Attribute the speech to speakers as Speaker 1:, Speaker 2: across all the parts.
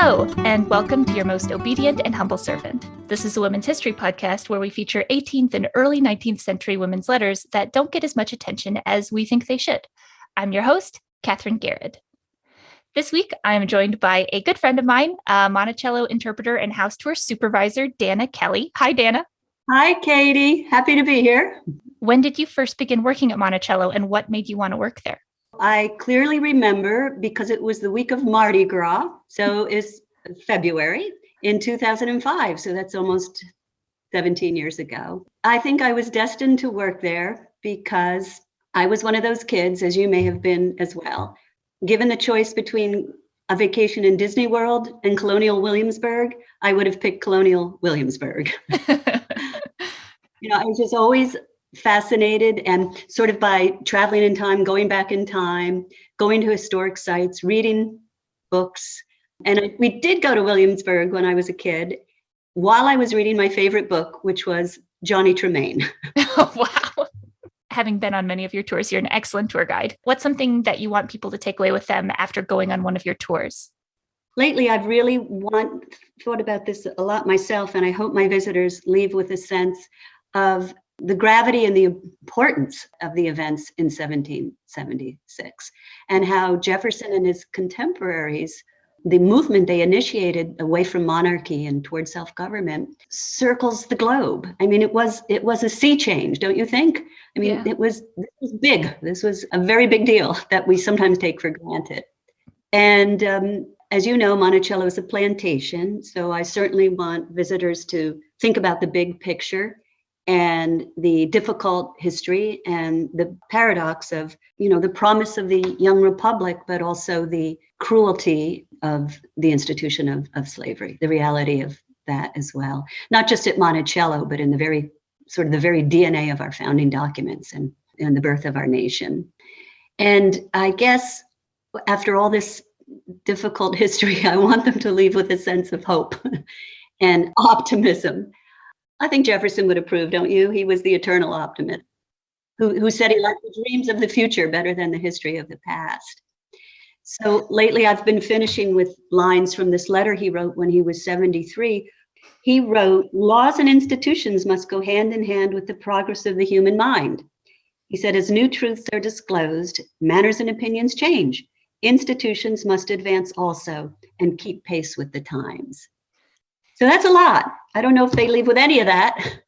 Speaker 1: Hello, and welcome to Your Most Obedient and Humble Servant. This is a women's history podcast where we feature 18th and early 19th century women's letters that don't get as much attention as we think they should. I'm your host, Kathryn Gehred. This week, I am joined by a good friend of mine, Monticello interpreter and house tour supervisor, Danna Kelley. Hi, Danna.
Speaker 2: Hi, Katie. Happy to be here.
Speaker 1: When did you first begin working at Monticello, and what made you want to work there?
Speaker 2: I clearly remember because it was the week of Mardi Gras, so it's February in 2005, so that's almost 17 years ago. I think I was destined to work there because I was one of those kids, as you may have been as well, given the choice between a vacation in Disney World and Colonial Williamsburg, I would have picked Colonial Williamsburg. I was just always fascinated and sort of by traveling in time, going back in time, going to historic sites, reading books. And we did go to Williamsburg when I was a kid while I was reading my favorite book, which was Johnny Tremain.
Speaker 1: Oh, wow. Having been on many of your tours, you're an excellent tour guide. What's something that you want people to take away with them after going on one of your tours?
Speaker 2: Lately, I've really thought about this a lot myself, and I hope my visitors leave with a sense of the gravity and the importance of the events in 1776 and how Jefferson and his contemporaries, the movement they initiated away from monarchy and toward self-government, circles the globe. I mean, it was a sea change, don't you think? I mean,
Speaker 1: Yeah.
Speaker 2: This was big. This was a very big deal that we sometimes take for granted. And as you know, Monticello is a plantation, so I certainly want visitors to think about the big picture and the difficult history and the paradox of, the promise of the young republic, but also the cruelty of the institution of slavery, the reality of that as well. Not just at Monticello, but in the very DNA of our founding documents and the birth of our nation. And I guess after all this difficult history, I want them to leave with a sense of hope and optimism. I think Jefferson would approve, don't you? He was the eternal optimist who said he liked the dreams of the future better than the history of the past. So lately I've been finishing with lines from this letter he wrote when he was 73. He wrote, "Laws and institutions must go hand in hand with the progress of the human mind." He said, "As new truths are disclosed, manners and opinions change. Institutions must advance also and keep pace with the times." So that's a lot. I don't know if they leave with any of that.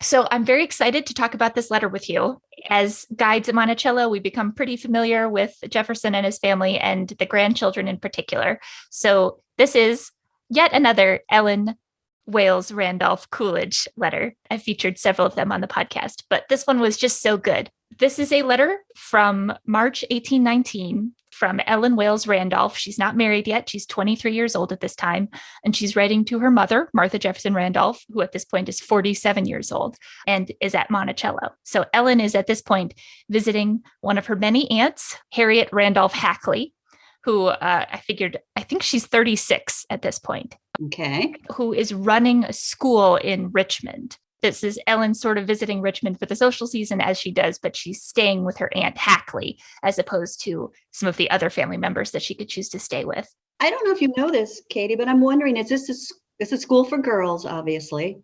Speaker 1: So I'm very excited to talk about this letter with you. As guides at Monticello, we become pretty familiar with Jefferson and his family and the grandchildren in particular. So this is yet another Ellen Wayles Randolph Coolidge letter. I've featured several of them on the podcast, but this one was just so good. This is a letter from March 1819 from Ellen Wayles Randolph. She's not married yet. She's 23 years old at this time, and she's writing to her mother, Martha Jefferson Randolph, who at this point is 47 years old and is at Monticello. So Ellen is at this point visiting one of her many aunts, Harriet Randolph Hackley, who I think she's 36 at this point.
Speaker 2: Okay.
Speaker 1: Who is running a school in Richmond. This is Ellen sort of visiting Richmond for the social season as she does, but she's staying with her Aunt Hackley as opposed to some of the other family members that she could choose to stay with.
Speaker 2: I don't know if you know this, Katie, but I'm wondering, is this a school for girls, obviously,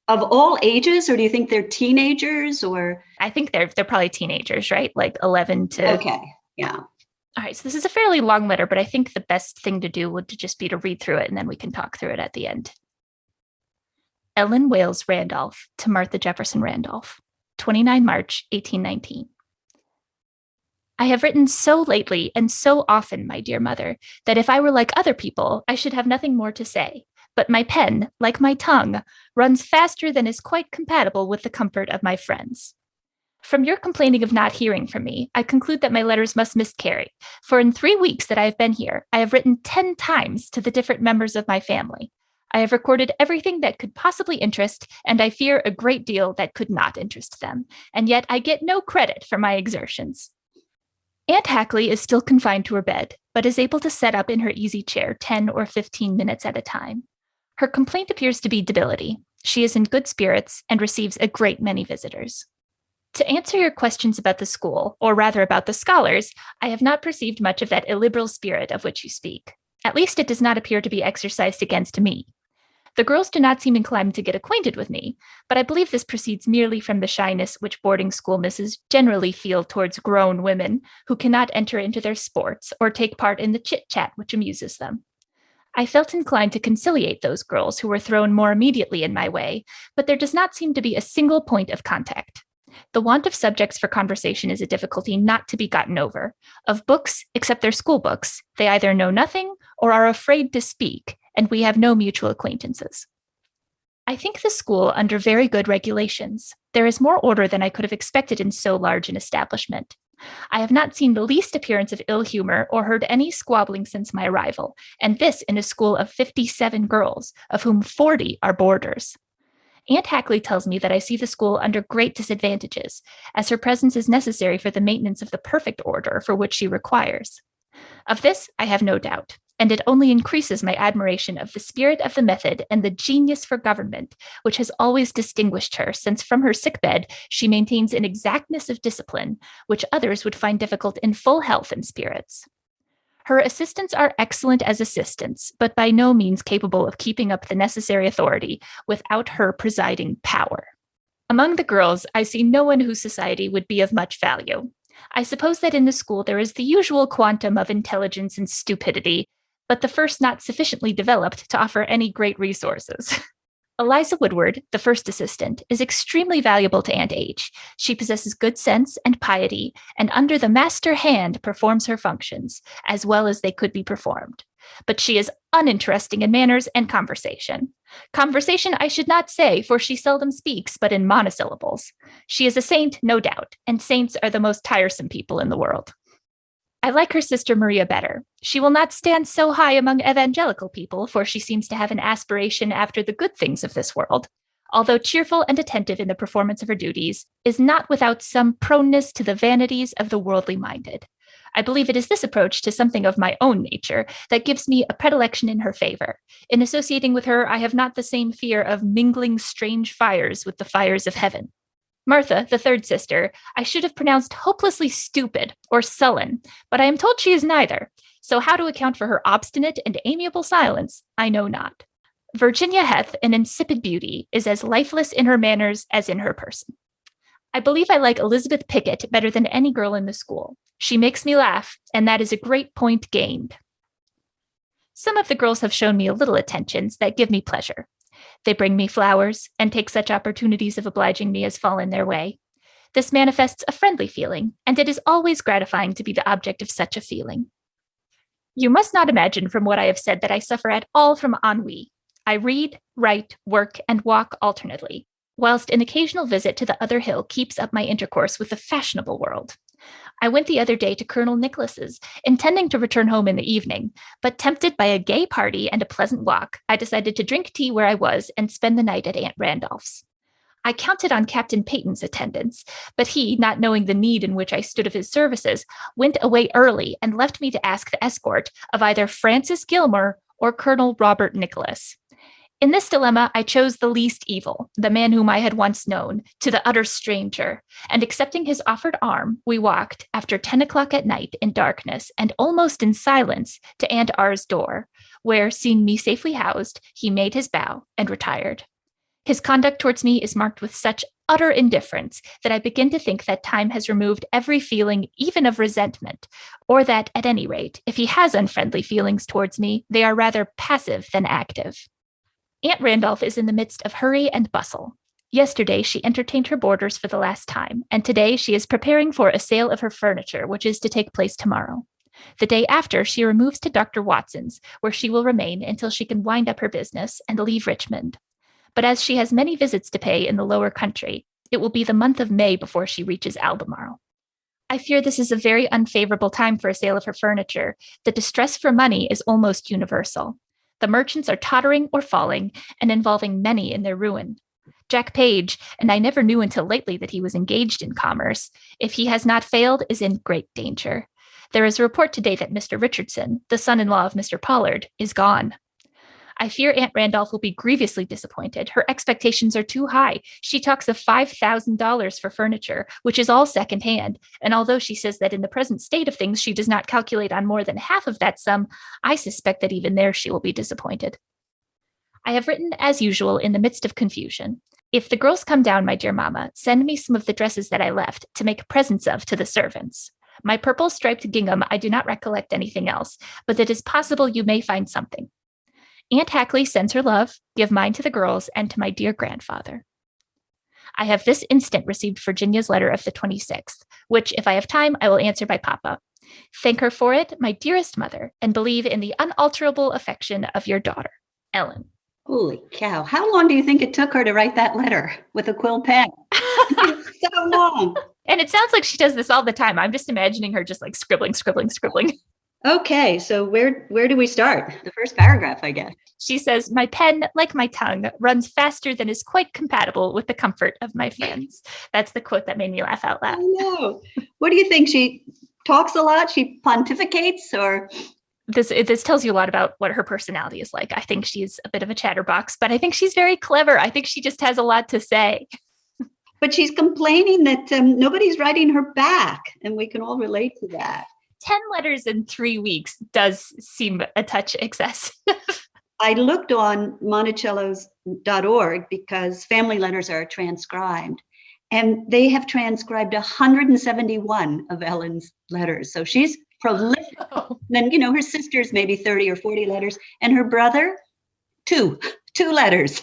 Speaker 2: of all ages, or do you think they're teenagers or?
Speaker 1: I think they're probably teenagers, right? Like 11 to.
Speaker 2: Okay. Yeah.
Speaker 1: All right. So this is a fairly long letter, but I think the best thing to do would just be to read through it and then we can talk through it at the end. Ellen Wayles Randolph to Martha Jefferson Randolph, 29 March, 1819. I have written so lately and so often, my dear mother, that if I were like other people, I should have nothing more to say. But my pen, like my tongue, runs faster than is quite compatible with the comfort of my friends. From your complaining of not hearing from me, I conclude that my letters must miscarry, for in 3 weeks that I have been here, I have written 10 times to the different members of my family. I have recorded everything that could possibly interest, and I fear a great deal that could not interest them, and yet I get no credit for my exertions. Aunt Hackley is still confined to her bed, but is able to set up in her easy chair 10 or 15 minutes at a time. Her complaint appears to be debility. She is in good spirits and receives a great many visitors. To answer your questions about the school, or rather about the scholars, I have not perceived much of that illiberal spirit of which you speak. At least it does not appear to be exercised against me. The girls do not seem inclined to get acquainted with me, but I believe this proceeds merely from the shyness which boarding school misses generally feel towards grown women who cannot enter into their sports or take part in the chit-chat which amuses them. I felt inclined to conciliate those girls who were thrown more immediately in my way, but there does not seem to be a single point of contact. The want of subjects for conversation is a difficulty not to be gotten over. Of books, except their school books, they either know nothing or are afraid to speak, and we have no mutual acquaintances. I think the school under very good regulations. There is more order than I could have expected in so large an establishment. I have not seen the least appearance of ill humor or heard any squabbling since my arrival, and this in a school of 57 girls, of whom 40 are boarders. Aunt Hackley tells me that I see the school under great disadvantages, as her presence is necessary for the maintenance of the perfect order for which she requires. Of this I have no doubt, and it only increases my admiration of the spirit of the method and the genius for government, which has always distinguished her, since from her sickbed she maintains an exactness of discipline, which others would find difficult in full health and spirits. Her assistants are excellent as assistants, but by no means capable of keeping up the necessary authority without her presiding power. Among the girls, I see no one whose society would be of much value. I suppose that in the school there is the usual quantum of intelligence and stupidity, but the first not sufficiently developed to offer any great resources. Eliza Woodward, the first assistant, is extremely valuable to Aunt H. She possesses good sense and piety, and under the master hand performs her functions, as well as they could be performed. But she is uninteresting in manners and conversation. Conversation I should not say, for she seldom speaks but in monosyllables. She is a saint, no doubt, and saints are the most tiresome people in the world. I like her sister Maria better. She will not stand so high among evangelical people, for she seems to have an aspiration after the good things of this world. Although cheerful and attentive in the performance of her duties, is not without some proneness to the vanities of the worldly minded. I believe it is this approach to something of my own nature that gives me a predilection in her favor. In associating with her, I have not the same fear of mingling strange fires with the fires of heaven. Martha, the third sister, I should have pronounced hopelessly stupid or sullen, but I am told she is neither, so how to account for her obstinate and amiable silence, I know not. Virginia Heth, an insipid beauty, is as lifeless in her manners as in her person. I believe I like Elizabeth Pickett better than any girl in the school. She makes me laugh, and that is a great point gained. Some of the girls have shown me a little attentions that give me pleasure. They bring me flowers and take such opportunities of obliging me as fall in their way. This manifests a friendly feeling, and it is always gratifying to be the object of such a feeling. You must not imagine from what I have said that I suffer at all from ennui. I read, write, work, and walk alternately, whilst an occasional visit to the other hill keeps up my intercourse with the fashionable world. I went the other day to Colonel Nicholas's, intending to return home in the evening, but tempted by a gay party and a pleasant walk, I decided to drink tea where I was and spend the night at Aunt Randolph's. I counted on Captain Peyton's attendance, but he, not knowing the need in which I stood of his services, went away early and left me to ask the escort of either Francis Gilmore or Colonel Robert Nicholas. In this dilemma, I chose the least evil, the man whom I had once known, to the utter stranger, and accepting his offered arm, we walked, after 10 o'clock at night, in darkness, and almost in silence, to Aunt R's door, where, seeing me safely housed, he made his bow and retired. His conduct towards me is marked with such utter indifference that I begin to think that time has removed every feeling, even of resentment, or that, at any rate, if he has unfriendly feelings towards me, they are rather passive than active. Aunt Randolph is in the midst of hurry and bustle. Yesterday, she entertained her boarders for the last time, and today she is preparing for a sale of her furniture, which is to take place tomorrow. The day after, she removes to Dr. Watson's, where she will remain until she can wind up her business and leave Richmond. But as she has many visits to pay in the lower country, it will be the month of May before she reaches Albemarle. I fear this is a very unfavorable time for a sale of her furniture. The distress for money is almost universal. The merchants are tottering or falling, and involving many in their ruin. Jack Page, and I never knew until lately that he was engaged in commerce, if he has not failed, is in great danger. There is a report today that Mr. Richardson, the son-in-law of Mr. Pollard, is gone. I fear Aunt Randolph will be grievously disappointed. Her expectations are too high. She talks of $5,000 for furniture, which is all secondhand. And although she says that in the present state of things, she does not calculate on more than half of that sum, I suspect that even there she will be disappointed. I have written, as usual, in the midst of confusion. If the girls come down, my dear mamma, send me some of the dresses that I left to make presents of to the servants. My purple striped gingham, I do not recollect anything else, but it is possible you may find something. Aunt Hackley sends her love, give mine to the girls and to my dear grandfather. I have this instant received Virginia's letter of the 26th, which, if I have time, I will answer by Papa. Thank her for it, my dearest mother, and believe in the unalterable affection of your daughter, Ellen.
Speaker 2: Holy cow. How long do you think it took her to write that letter with a quill pen? So long.
Speaker 1: And it sounds like she does this all the time. I'm just imagining her just like scribbling.
Speaker 2: Okay, so where do we start? The first paragraph, I guess.
Speaker 1: She says, my pen, like my tongue, runs faster than is quite compatible with the comfort of my friends. That's the quote that made me laugh out loud.
Speaker 2: I know. What do you think? She talks a lot? She pontificates or...
Speaker 1: This tells you a lot about what her personality is like. I think she's a bit of a chatterbox, but I think she's very clever. I think she just has a lot to say.
Speaker 2: But she's complaining that nobody's writing her back, and we can all relate to that.
Speaker 1: 10 letters in 3 weeks does seem a touch excessive.
Speaker 2: I looked on Monticello's.org because family letters are transcribed, and they have transcribed 171 of Ellen's letters. So she's prolific.
Speaker 1: Oh.
Speaker 2: Then, her sister's maybe 30 or 40 letters, and her brother, two letters.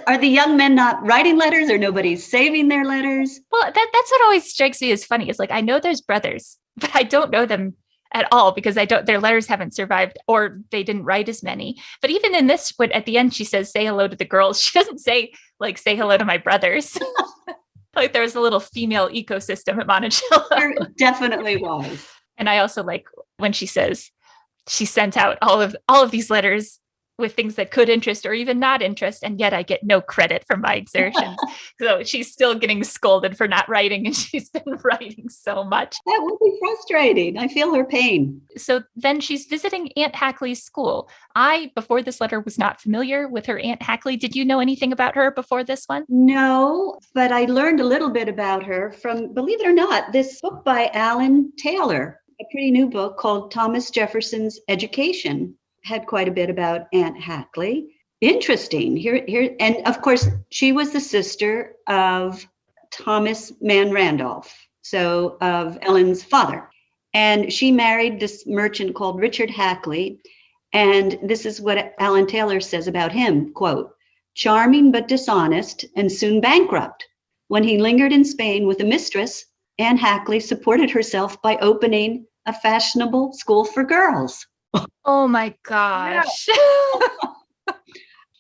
Speaker 2: Are the young men not writing letters, or nobody's saving their letters?
Speaker 1: Well, that's what always strikes me as funny. Is like, I know there's brothers, but I don't know them at all because their letters haven't survived, or they didn't write as many. But even in this, when at the end she says, say hello to the girls, she doesn't say say hello to my brothers. Like there was a little female ecosystem at Monticello.
Speaker 2: There definitely was.
Speaker 1: And I also like when she says she sent out all of these letters with things that could interest or even not interest, and yet I get no credit for my exertions. So she's still getting scolded for not writing, and she's been writing so much.
Speaker 2: That would be frustrating. I feel her pain.
Speaker 1: So then she's visiting Aunt Hackley's school. Before this letter, was not familiar with her Aunt Hackley. Did you know anything about her before this one?
Speaker 2: No, but I learned a little bit about her from, believe it or not, this book by Alan Taylor, a pretty new book called Thomas Jefferson's Education. Had quite a bit about Aunt Hackley. Interesting. Here, and of course, she was the sister of Thomas Mann Randolph, so of Ellen's father. And she married this merchant called Richard Hackley. And this is what Alan Taylor says about him, quote, charming but dishonest and soon bankrupt. When he lingered in Spain with a mistress, Aunt Hackley supported herself by opening a fashionable school for girls.
Speaker 1: Oh my gosh.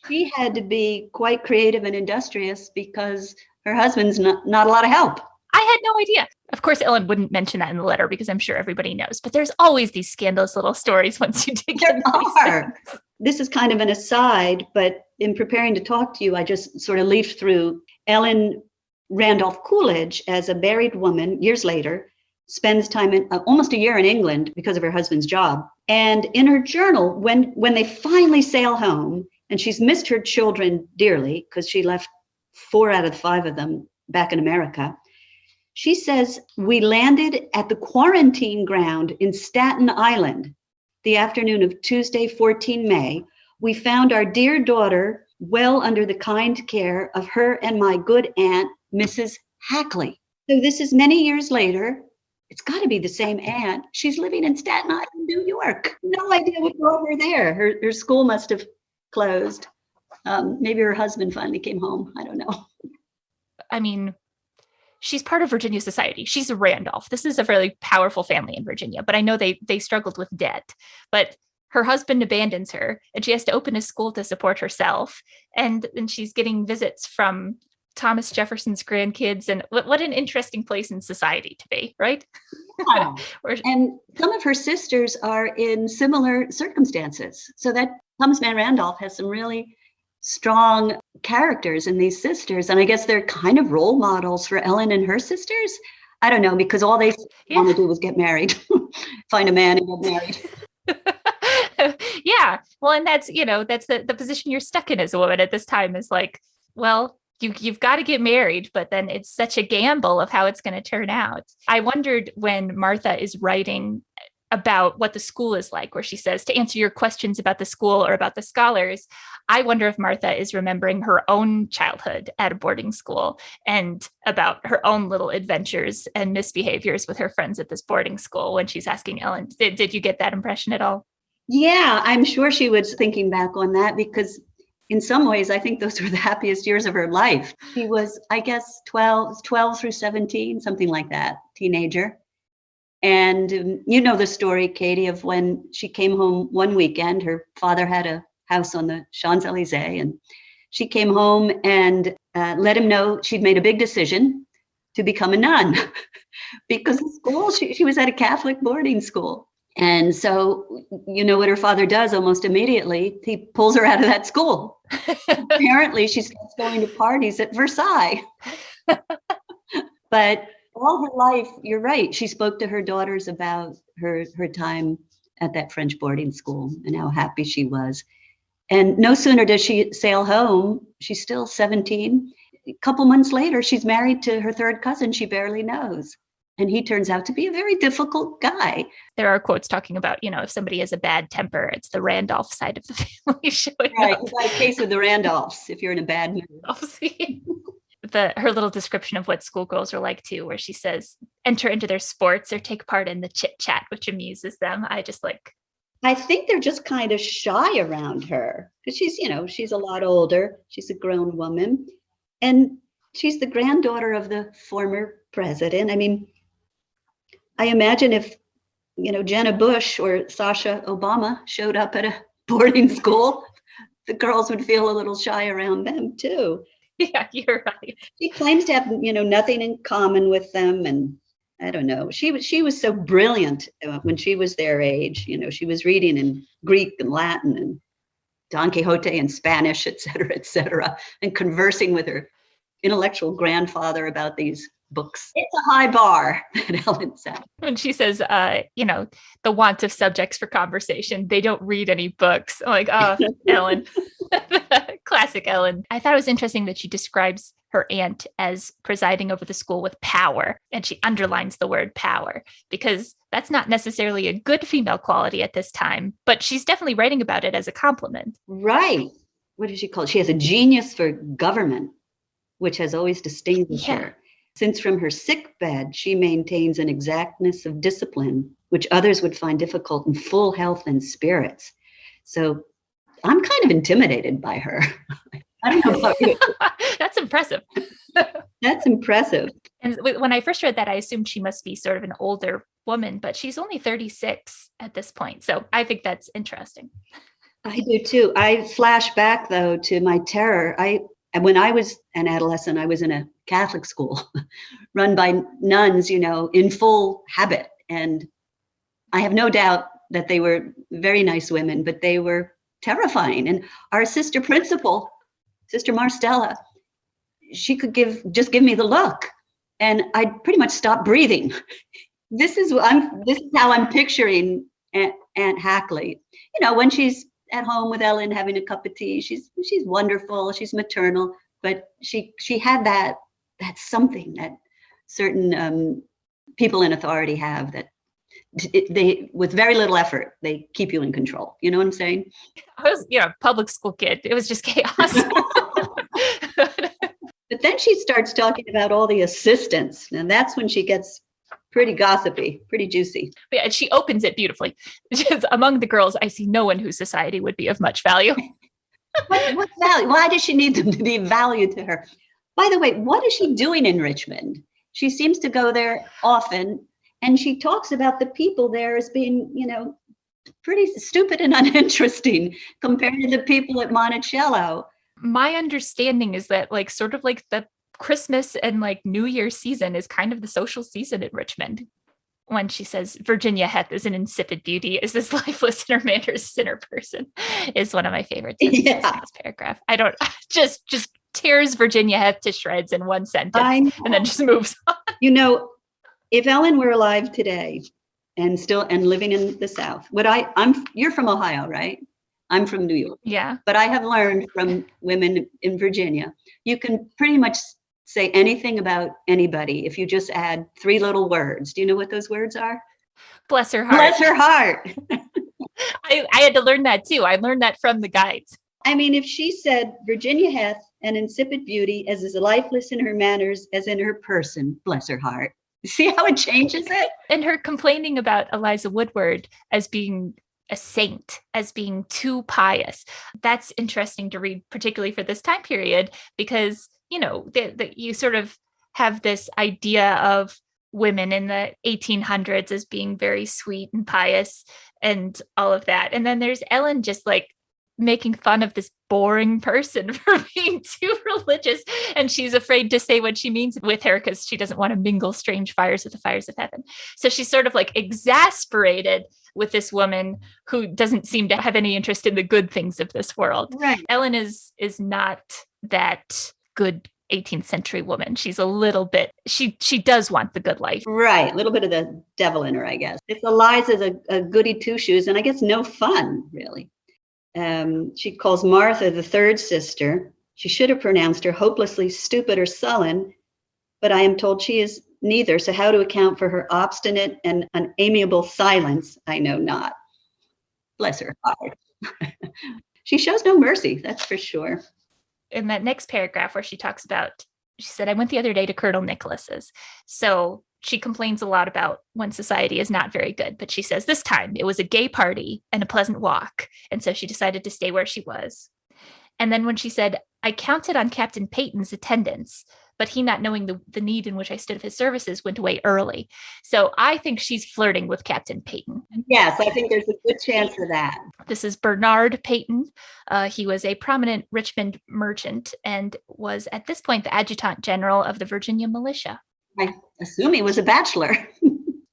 Speaker 2: She had to be quite creative and industrious because her husband's not a lot of help.
Speaker 1: I had no idea. Of course, Ellen wouldn't mention that in the letter because I'm sure everybody knows, but there's always these scandalous little stories once you dig
Speaker 2: There
Speaker 1: into these
Speaker 2: are.
Speaker 1: things.
Speaker 2: This is kind of an aside, but in preparing to talk to you, I just sort of leafed through Ellen Randolph Coolidge as a married woman years later, spends time in almost a year in England because of her husband's job. And in her journal, when they finally sail home, and she's missed her children dearly because she left 4 out of 5 of them back in America, she says, we landed at the quarantine ground in Staten Island the afternoon of Tuesday, 14 May. We found our dear daughter well under the kind care of her and my good aunt, Mrs. Hackley. So this is many years later. It's got to be the same aunt. She's living in Staten Island, New York. No idea what brought her there. Her school must have closed. Maybe her husband finally came home. I don't know.
Speaker 1: I mean, she's part of Virginia society. She's a Randolph. This is a fairly powerful family in Virginia, but I know they struggled with debt. But her husband abandons her, and she has to open a school to support herself. And she's getting visits from Thomas Jefferson's grandkids, and what an interesting place in society to be, right?
Speaker 2: Yeah. And some of her sisters are in similar circumstances. So that Thomas Mann Randolph has some really strong characters in these sisters. And I guess they're kind of role models for Ellen and her sisters. I don't know, because all they want to do was get married, find a man and get married.
Speaker 1: Yeah. Well, and that's, that's the position you're stuck in as a woman at this time is like, well, you've got to get married, but then it's such a gamble of how it's going to turn out. I wondered when Martha is writing about what the school is like, where she says, to answer your questions about the school or about the scholars, I wonder if Martha is remembering her own childhood at a boarding school and about her own little adventures and misbehaviors with her friends at this boarding school when she's asking Ellen. Did you get that impression at all?
Speaker 2: Yeah, I'm sure she was thinking back on that because in some ways, I think those were the happiest years of her life. She was, I guess, 12 through 17, something like that, teenager. And you know the story, Katie, of when she came home one weekend. Her father had a house on the Champs-Élysées, and she came home and let him know she'd made a big decision to become a nun because the school, she was at a Catholic boarding school. And so, you know what her father does almost immediately? He pulls her out of that school. Apparently, she starts going to parties at Versailles. But all her life, you're right, she spoke to her daughters about her time at that French boarding school and how happy she was. And no sooner does she sail home, she's still 17. A couple months later, she's married to her third cousin she barely knows. And he turns out to be a very difficult guy.
Speaker 1: There are quotes talking about, if somebody has a bad temper, it's the Randolph side of the family showing
Speaker 2: right,
Speaker 1: up.
Speaker 2: You've got a case of the Randolphs if you're in a bad mood.
Speaker 1: Her little description of what schoolgirls are like too, where she says, enter into their sports or take part in the chit chat, which amuses them.
Speaker 2: I think they're just kind of shy around her because she's a lot older. She's a grown woman and she's the granddaughter of the former president. I mean, I imagine if, Jenna Bush or Sasha Obama showed up at a boarding school, the girls would feel a little shy around them too.
Speaker 1: Yeah, you're right.
Speaker 2: She claims to have, nothing in common with them. And I don't know. She was so brilliant when she was their age. She was reading in Greek and Latin and Don Quixote in Spanish, et cetera, and conversing with her intellectual grandfather about these books. It's a high bar, that Ellen said.
Speaker 1: When she says, the want of subjects for conversation, they don't read any books. I'm like, oh, Ellen. Classic Ellen. I thought it was interesting that she describes her aunt as presiding over the school with power. And she underlines the word power because that's not necessarily a good female quality at this time, but she's definitely writing about it as a compliment.
Speaker 2: Right. What does she call it? She has a genius for government, which has always distinguished her. Since from her sick bed, she maintains an exactness of discipline, which others would find difficult in full health and spirits. So I'm kind of intimidated by her. I don't know about you.
Speaker 1: That's impressive.
Speaker 2: That's impressive.
Speaker 1: And when I first read that, I assumed she must be sort of an older woman, but she's only 36 at this point. So I think that's interesting.
Speaker 2: I do too. I flash back though to my terror. When I was an adolescent, I was in a Catholic school run by nuns, in full habit. And I have no doubt that they were very nice women, but they were terrifying. And our sister principal, Sister Marstella, she could just give me the look and I'd pretty much stop breathing. This is how I'm picturing Aunt Hackley. When she's at home with Ellen having a cup of tea, she's wonderful, she's maternal, but she had that something that certain people in authority have that they with very little effort, they keep you in control. You know what I'm saying?
Speaker 1: I was, public school kid. It was just chaos.
Speaker 2: But then she starts talking about all the assistants, and that's when she gets pretty gossipy, pretty juicy.
Speaker 1: Yeah, and she opens it beautifully. Just, among the girls, I see no one whose society would be of much value.
Speaker 2: What value? Why does she need them to be valued to her? By the way, what is she doing in Richmond? She seems to go there often, and she talks about the people there as being, pretty stupid and uninteresting compared to the people at Monticello.
Speaker 1: My understanding is that sort of the Christmas and New Year's season is kind of the social season in Richmond. When she says Virginia Heth is an insipid beauty, is this lifeless sinner man or sinner person, is one of my favorites in this paragraph. I don't just tears Virginia Heth to shreds in one sentence and then just moves on.
Speaker 2: If Ellen were alive today and living in the South, you're from Ohio, right? I'm from New York.
Speaker 1: Yeah.
Speaker 2: But I have learned from women in Virginia, you can pretty much say anything about anybody if you just add 3 little words. Do you know what those words are?
Speaker 1: Bless her heart.
Speaker 2: Bless her heart.
Speaker 1: I had to learn that too. I learned that from the guides.
Speaker 2: I mean, if she said, Virginia hath an insipid beauty, as is lifeless in her manners as in her person, bless her heart. See how it changes it?
Speaker 1: And her complaining about Eliza Woodward as being a saint, as being too pious. That's interesting to read, particularly for this time period, because, you know, you sort of have this idea of women in the 1800s as being very sweet and pious and all of that. And then there's Ellen just like making fun of this boring person for being too religious. And she's afraid to say what she means with her because she doesn't want to mingle strange fires with the fires of heaven. So she's sort of like exasperated with this woman who doesn't seem to have any interest in the good things of this world.
Speaker 2: Right.
Speaker 1: Ellen is not that good 18th century woman. She's a little bit, she does want the good life.
Speaker 2: Right. A little bit of the devil in her, I guess. If Eliza's a goody two-shoes, and I guess no fun, really. She calls Martha the third sister. She should have pronounced her hopelessly stupid or sullen, but I am told she is neither. So how to account for her obstinate and unamiable silence, I know not. Bless her heart. She shows no mercy, that's for sure.
Speaker 1: In that next paragraph where she talks about, she said, I went the other day to Colonel Nicholas's. So she complains a lot about when society is not very good, but she says this time it was a gay party and a pleasant walk. And so she decided to stay where she was. And then when she said, I counted on Captain Peyton's attendance, but he, not knowing the need in which I stood of his services, went away early. So I think she's flirting with Captain Peyton.
Speaker 2: Yes, I think there's a good chance for that.
Speaker 1: This is Bernard Peyton. He was a prominent Richmond merchant and was at this point the adjutant general of the Virginia militia.
Speaker 2: I assume he was a bachelor.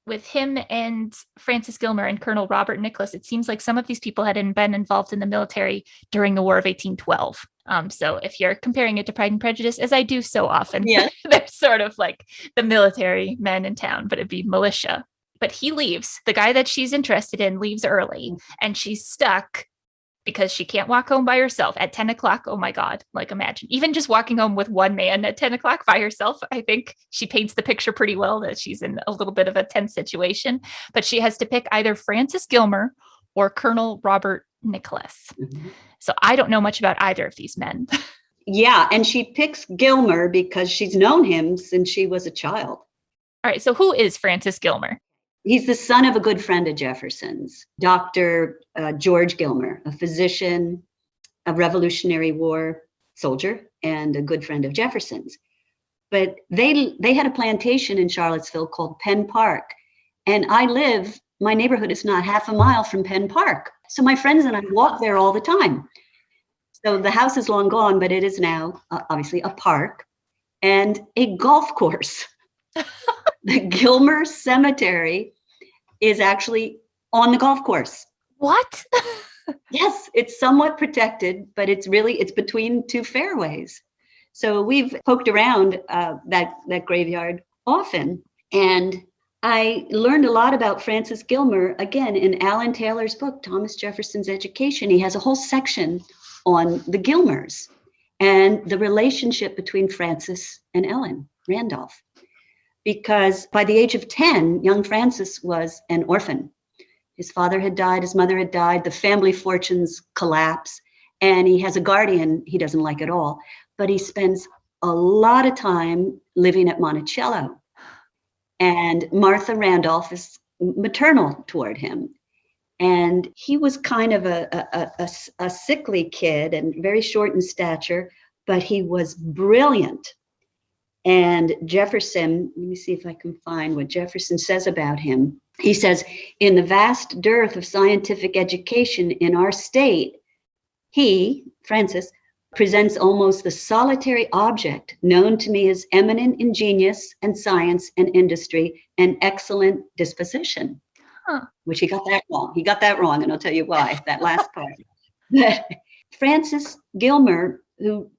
Speaker 1: With him and Francis Gilmer and Colonel Robert Nicholas, it seems like some of these people had been involved in the military during the War of 1812. So if you're comparing it to Pride and Prejudice, as I do so often,
Speaker 2: yes.
Speaker 1: They're sort of like the military men in town, but it'd be militia. But he leaves. The guy that she's interested in leaves early, and she's stuck because she can't walk home by herself at 10 o'clock. Oh my God. Like, imagine even just walking home with one man at 10 o'clock by herself. I think she paints the picture pretty well that she's in a little bit of a tense situation, but she has to pick either Francis Gilmer or Colonel Robert Nicholas. Mm-hmm. So I don't know much about either of these men.
Speaker 2: Yeah. And she picks Gilmer because she's known him since she was a child.
Speaker 1: All right. So who is Francis Gilmer?
Speaker 2: He's the son of a good friend of Jefferson's, Dr. George Gilmer, a physician, a Revolutionary War soldier, and a good friend of Jefferson's. But they had a plantation in Charlottesville called Penn Park. And my neighborhood is not half a mile from Penn Park. So my friends and I walk there all the time. So the house is long gone, but it is now obviously a park and a golf course. The Gilmer Cemetery is actually on the golf course.
Speaker 1: What?
Speaker 2: Yes, it's somewhat protected, but it's between two fairways. So we've poked around that graveyard often. And I learned a lot about Francis Gilmer, again, in Alan Taylor's book, Thomas Jefferson's Education. He has a whole section on the Gilmers and the relationship between Francis and Ellen Randolph. Because by the age of 10, young Francis was an orphan. His father had died, his mother had died, the family fortunes collapse, and he has a guardian he doesn't like at all. But he spends a lot of time living at Monticello. And Martha Randolph is maternal toward him. And he was kind of a sickly kid and very short in stature, but he was brilliant. And Jefferson, let me see if I can find what Jefferson says about him. He says, in the vast dearth of scientific education in our state, he, Francis, presents almost the solitary object known to me as eminent in genius and science and industry and excellent disposition. Huh. Which he got that wrong. He got that wrong, and I'll tell you why, that last part. Francis Gilmer, who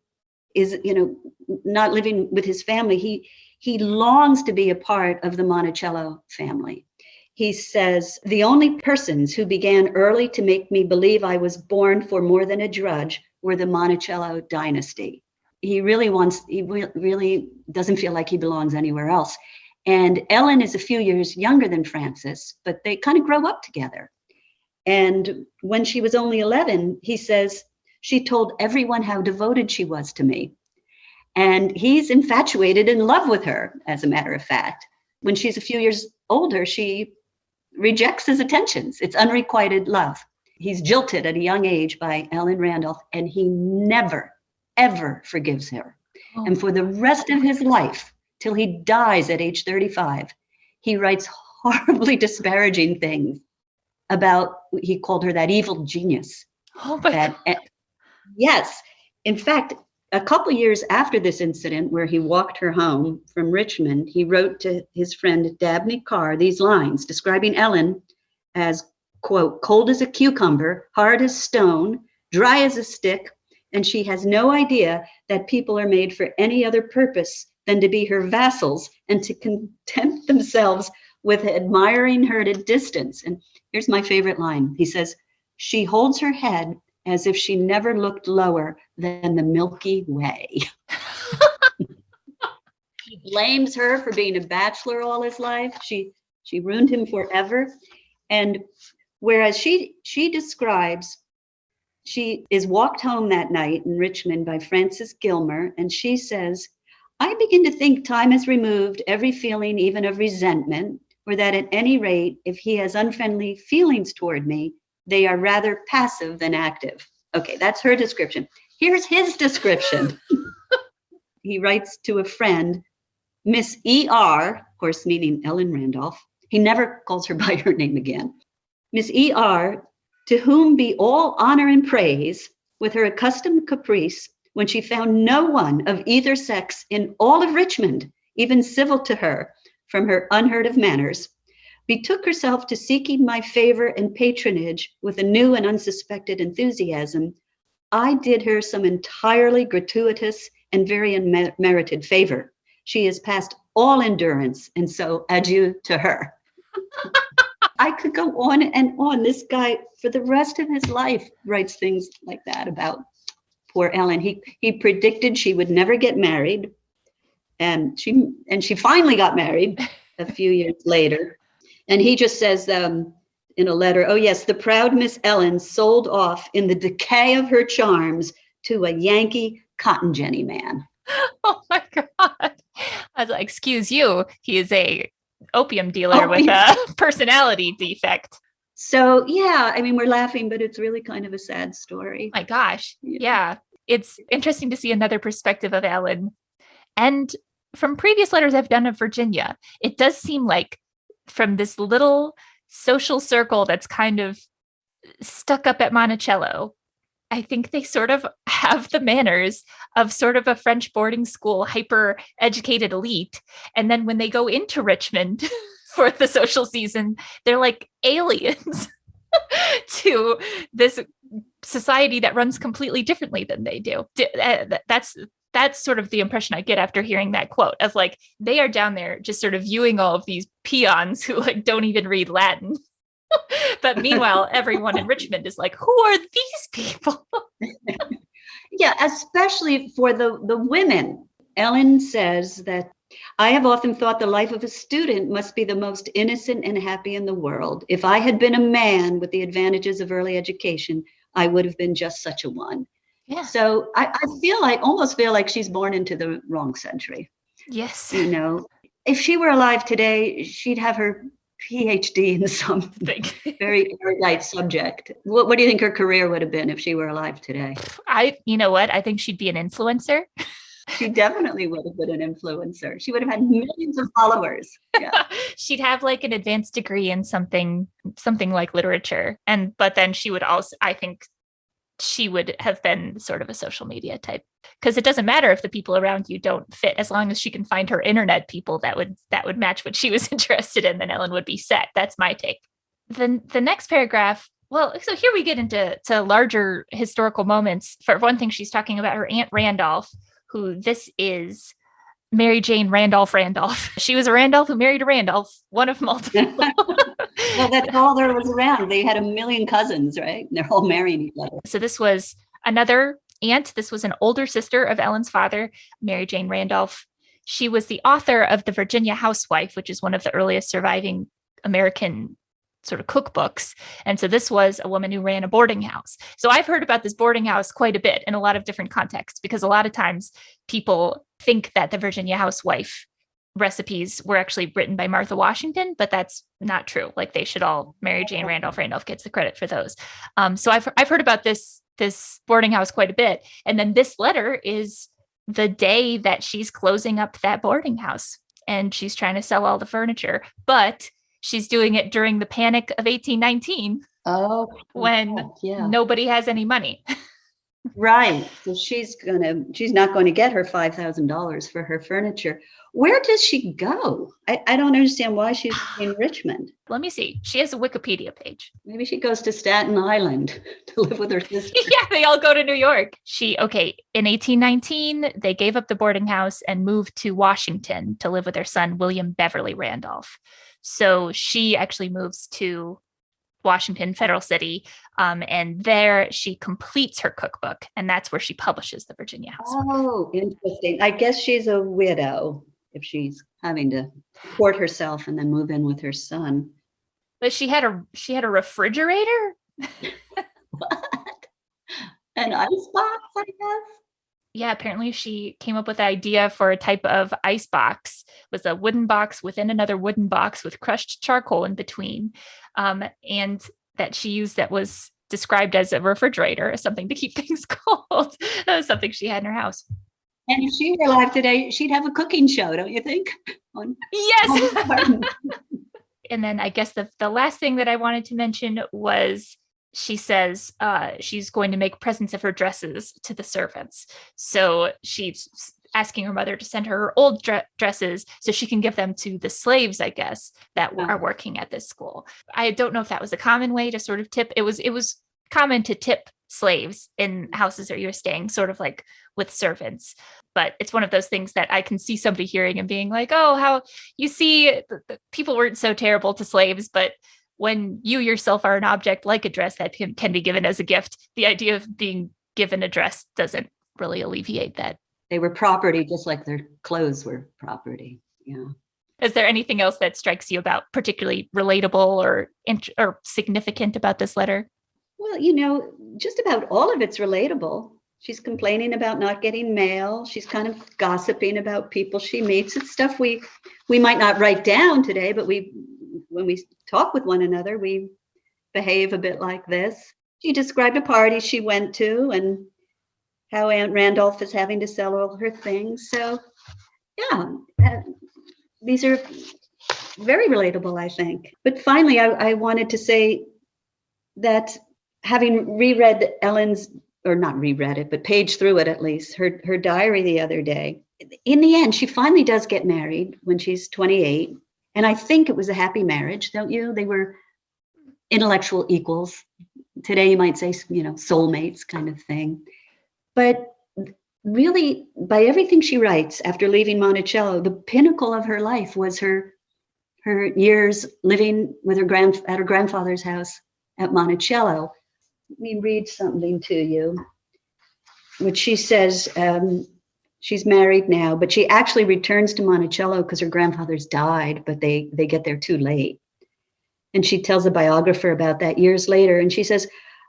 Speaker 2: is, not living with his family, he longs to be a part of the Monticello family. He says, the only persons who began early to make me believe I was born for more than a drudge were the Monticello dynasty. He really doesn't feel like he belongs anywhere else. And Ellen is a few years younger than Frances, but they kind of grow up together. And when she was only 11, he says, she told everyone how devoted she was to me. And he's infatuated in love with her, as a matter of fact. When she's a few years older, she rejects his attentions. It's unrequited love. He's jilted at a young age by Ellen Randolph, and he never, ever forgives her. Oh. And for the rest of his life, till he dies at age 35, he writes horribly disparaging things about, he called her that evil genius.
Speaker 1: Oh my God.
Speaker 2: Yes. In fact, a couple years after this incident where he walked her home from Richmond, he wrote to his friend Dabney Carr these lines describing Ellen as, quote, cold as a cucumber, hard as stone, dry as a stick, and she has no idea that people are made for any other purpose than to be her vassals and to content themselves with admiring her at a distance. And here's my favorite line. He says, she holds her head as if she never looked lower than the Milky Way. He blames her for being a bachelor all his life. She ruined him forever. And whereas she describes, she is walked home that night in Richmond by Frances Gilmer, and she says, I begin to think time has removed every feeling even of resentment, or that at any rate, if he has unfriendly feelings toward me, they are rather passive than active. Okay, that's her description. Here's his description. He writes to a friend, Miss E.R., of course, meaning Ellen Randolph. He never calls her by her name again. Miss E.R., to whom be all honor and praise, with her accustomed caprice, when she found no one of either sex in all of Richmond, even civil to her from her unheard of manners, betook herself to seeking my favor and patronage with a new and unsuspected enthusiasm, I did her some entirely gratuitous and very unmerited favor. She is past all endurance, and so adieu to her. I could go on and on. This guy, for the rest of his life, writes things like that about poor Ellen. He predicted she would never get married, and she finally got married a few years later. And he just says in a letter, oh yes, the proud Miss Ellen sold off in the decay of her charms to a Yankee cotton jenny man.
Speaker 1: Oh my God. I was like, excuse you, he is a opium dealer with a personality defect.
Speaker 2: So yeah, I mean, we're laughing, but it's really kind of a sad story.
Speaker 1: My gosh. Yeah. It's interesting to see another perspective of Ellen. And from previous letters I've done of Virginia, it does seem like from this little social circle that's kind of stuck up at Monticello, I think they sort of have the manners of sort of a French boarding school, hyper educated elite. And then when they go into Richmond for the social season, they're like aliens to this society that runs completely differently than they do. That's sort of the impression I get after hearing that quote of like, they are down there just sort of viewing all of these peons who like don't even read Latin. But meanwhile, everyone in Richmond is like, who are these people?
Speaker 2: Yeah, especially for the women. Ellen says that I have often thought the life of a student must be the most innocent and happy in the world. If I had been a man with the advantages of early education, I would have been just such a one. Yeah. So I almost feel like she's born into the wrong century.
Speaker 1: Yes.
Speaker 2: You know, if she were alive today, she'd have her PhD in some very erudite subject. What do you think her career would have been if she were alive today?
Speaker 1: You know what? I think she'd be an influencer.
Speaker 2: She definitely would have been an influencer. She would have had millions of followers. Yeah.
Speaker 1: She'd have like an advanced degree in something like literature. But then she would also, I think, she would have been sort of a social media type, because it doesn't matter if the people around you don't fit, as long as she can find her internet people that would match what she was interested in, then Ellen would be set. That's my take. The next paragraph, well, so here we get into larger historical moments. For one thing, she's talking about her Aunt Randolph, who this is Mary Jane Randolph. She was a Randolph who married a Randolph, one of multiple.
Speaker 2: Well, that's all there was around. They had a million cousins, right? They're all marrying each other.
Speaker 1: So this was another aunt. This was an older sister of Ellen's father, Mary Jane Randolph. She was the author of The Virginia Housewife, which is one of the earliest surviving American sort of cookbooks. And so this was a woman who ran a boarding house. So I've heard about this boarding house quite a bit in a lot of different contexts, because a lot of times people think that the Virginia Housewife recipes were actually written by Martha Washington, but that's not true. Like, they should all, Mary Jane Randolph gets the credit for those. So I've heard about this boarding house quite a bit. And then this letter is the day that she's closing up that boarding house, and she's trying to sell all the furniture, but she's doing it during the Panic of 1819. When nobody has any money.
Speaker 2: Right. So she's not going to get her $5,000 for her furniture. Where does she go? I don't understand why she's in Richmond.
Speaker 1: Let me see. She has a Wikipedia page.
Speaker 2: Maybe she goes to Staten Island to live with her sister.
Speaker 1: Yeah, they all go to New York. In 1819, they gave up the boarding house and moved to Washington to live with their son, William Beverly Randolph. So she actually moves to Washington, Federal City, and there she completes her cookbook, and that's where she publishes the Virginia Housewife.
Speaker 2: Oh, interesting. I guess she's a widow if she's having to support herself and then move in with her son.
Speaker 1: But she had a refrigerator?
Speaker 2: What? An icebox, I guess?
Speaker 1: Yeah, apparently she came up with the idea for a type of ice box. It was a wooden box within another wooden box with crushed charcoal in between, and that she used that was described as a refrigerator, something to keep things cold. That was something she had in her house.
Speaker 2: And if she were alive today, she'd have a cooking show, don't you think?
Speaker 1: Yes. And then I guess the last thing that I wanted to mention was, she says she's going to make presents of her dresses to the servants. So she's asking her mother to send her old dresses so she can give them to the slaves, I guess, that are working at this school. I don't know if that was a common way to sort of tip. It was common to tip slaves in houses that you're staying, sort of like with servants. But it's one of those things that I can see somebody hearing and being like, oh, how you see the people weren't so terrible to slaves, but when you yourself are an object like a dress that can be given as a gift, the idea of being given a dress doesn't really alleviate that.
Speaker 2: They were property, just like their clothes were property. Yeah.
Speaker 1: Is there anything else that strikes you about particularly relatable or significant about this letter?
Speaker 2: Well, just about all of it's relatable. She's complaining about not getting mail. She's kind of gossiping about people she meets. It's stuff we might not write down today, but when we talk with one another, we behave a bit like this. She described a party she went to and how Aunt Randolph is having to sell all her things. So, yeah, these are very relatable, I think. But finally, I wanted to say that having reread Ellen's, or not reread it, but paged through it at least, her diary the other day, in the end, she finally does get married when she's 28. And I think it was a happy marriage, don't you? They were intellectual equals. Today, you might say, soulmates kind of thing. But really, by everything she writes after leaving Monticello, the pinnacle of her life was her years living with at her grandfather's house at Monticello. Let me read something to you, which she says. She's married now, but she actually returns to Monticello because her grandfather's died, but they get there too late. And she tells a biographer about that years later. And she says,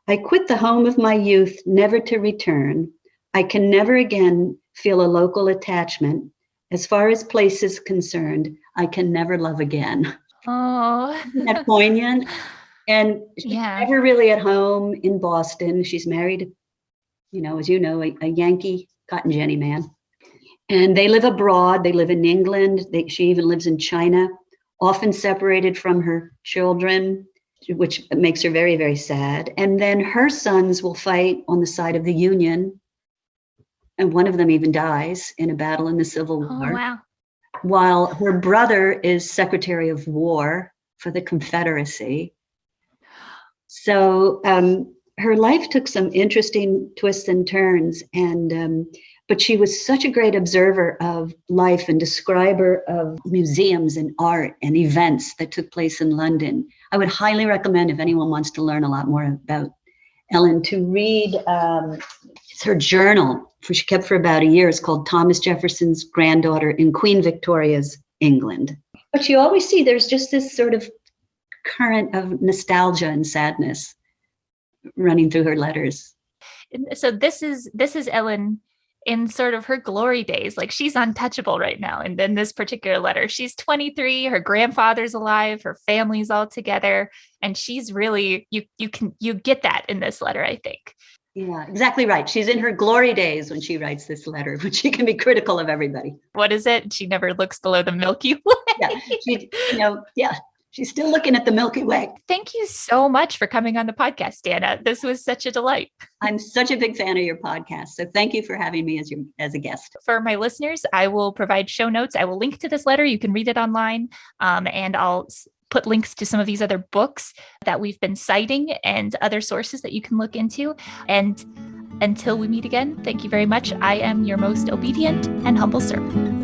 Speaker 2: I quit the home of my youth, never to return. I can never again feel a local attachment. As far as place is concerned, I can never love again.
Speaker 1: Oh,
Speaker 2: Isn't that poignant? And she's never really at home in Boston. She's married, as you know, a Yankee cotton Jenny man. And they live abroad. They live in England. She even lives in China, often separated from her children, which makes her very, very sad. And then her sons will fight on the side of the Union. And one of them even dies in a battle in the Civil War.
Speaker 1: Oh, wow.
Speaker 2: While her brother is Secretary of War for the Confederacy. So her life took some interesting twists and turns. But but she was such a great observer of life and describer of museums and art and events that took place in London. I would highly recommend, if anyone wants to learn a lot more about Ellen, to read it's her journal, which she kept for about a year. It's called Thomas Jefferson's Granddaughter in Queen Victoria's England. But you always see there's just this sort of current of nostalgia and sadness running through her letters.
Speaker 1: So this is Ellen in sort of her glory days. Like, she's untouchable right now. And then this particular letter, she's 23, her grandfather's alive, her family's all together. And she's really, you get that in this letter, I think.
Speaker 2: Yeah, exactly right. She's in her glory days when she writes this letter, when she can be critical of everybody.
Speaker 1: What is it? She never looks below the Milky Way.
Speaker 2: Yeah, she's still looking at the Milky Way.
Speaker 1: Thank you so much for coming on the podcast, Danna. This was such a delight.
Speaker 2: I'm such a big fan of your podcast. So thank you for having me as a guest.
Speaker 1: For my listeners, I will provide show notes. I will link to this letter. You can read it online. And I'll put links to some of these other books that we've been citing and other sources that you can look into. And until we meet again, thank you very much. I am your most obedient and humble servant.